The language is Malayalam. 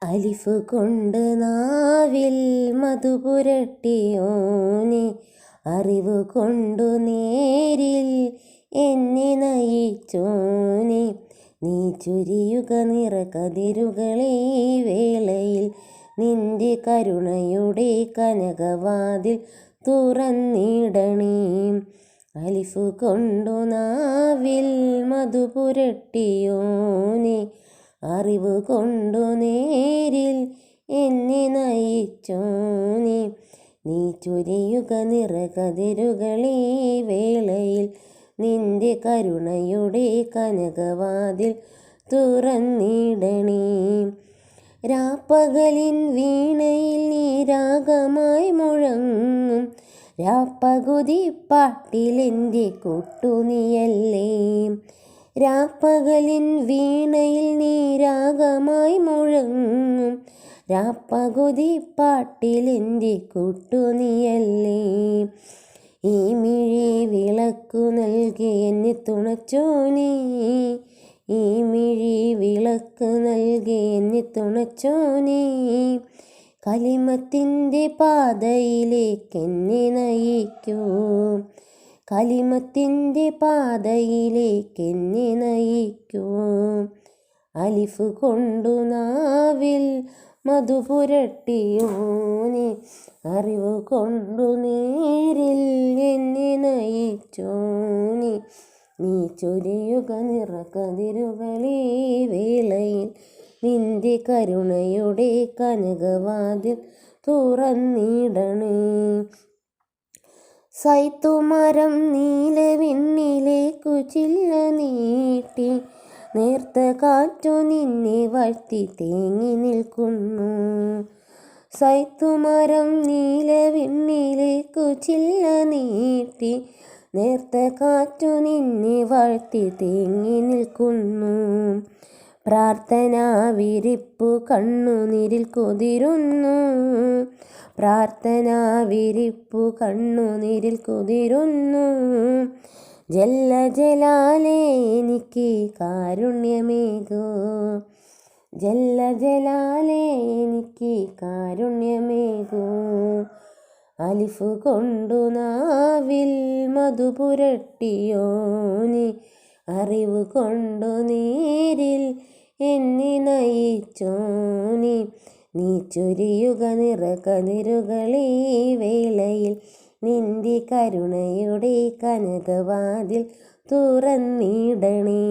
അലിഫ് കൊണ്ട് നാവിൽ മധുപുരട്ടിയോനെ, അറിവ് കൊണ്ടു നേരിൽ എന്നെ നയിച്ചോനെ. നീ ചുരിയുക നിറകതിരുകളെ വേളയിൽ, നിന്റെ കരുണയുടെ കനകവാതിൽ തുറന്നിടണേ. അലിഫ് കൊണ്ടു നാവിൽ മധുപുരട്ടിയോനെ, അറിവ് കൊണ്ടു നേരിൽ എന്നെ നയിച്ചോനെ. നീ ചൊരിയുക നിറകതിരുകളെ വേളയിൽ, നിന്റെ കരുണയുടെ കനകവാതിൽ തുറന്നിടണേ. രാപ്പകലിൻ വീണയിൽ നീ രാഗമായി മുഴങ്ങും, രാപ്പകുതി പാട്ടിലെൻ്റെ കൊട്ടുനിയല്ലേ. രാപ്പകലിൻ വീണയിൽ നീ രാഗമായി മുഴങ്ങും, രാപ്പകുതി പാട്ടിലെൻ്റെ കൊട്ടുനിയല്ലേ. ഈ മിഴി വിളക്കു നൽകി എന്നെ തുണച്ചോനെ, ഈ മിഴി വിളക്ക് നൽകി എന്നെ തുണച്ചോനെ. കലിമത്തിൻ്റെ പാതയിലേക്കെന്നെ നയിക്കൂ, കലിമത്തിൻ്റെ പാതയിലേക്കെന്നെ നയിക്കൂ. അലിഫ് കൊണ്ടു നാവിൽ മധുപുരട്ടിയോനെ, അറിവ് കൊണ്ടു നേരിൽ എന്നെ നയിച്ചോനെ. നീ ചൊരിയുക നിറകതിരുകളെ വേളയിൽ, നിന്റെ കരുണയുടെ കനകവാതിൽ തുറന്നിടണേ. സൈത്തുമരം നീലവിണ്ണിലേക്കു ചില്ല നീട്ടി, നേർത്ത കാറ്റു നിന്നെ വാഴ്ത്തി തേങ്ങി നിൽക്കുന്നു. സൈത്തുമരം നീലവിണ്ണിലേക്കു ചില്ല നീട്ടി, നേർത്ത കാറ്റു നിന്നെ വാഴ്ത്തി തേങ്ങി നിൽക്കുന്നു. പ്രാർത്ഥനാ വിരിപ്പു കണ്ണുനീരിൽ കുതിരുന്നു, പ്രാർത്ഥനാ വിരിപ്പു കണ്ണുനീരിൽ കുതിരുന്നു. ജല്ല ജലാലേ എനിക്ക് കാരുണ്യമേകൂ, ജല്ല ജലാലേ എനിക്ക് കാരുണ്യമേകൂ. അലിഫ് കൊണ്ടു നാവിൽ മധുപുരട്ടിയോനെ, അറിവ് കൊണ്ടു നേരിൽ എന്നെ നയിച്ചോനെ. നീ ചൊരിയുക നിറകതിരുകളെ വേളയിൽ, നിന്റെ കരുണയുടെ കനകവാതിൽ തുറന്നിടണേ.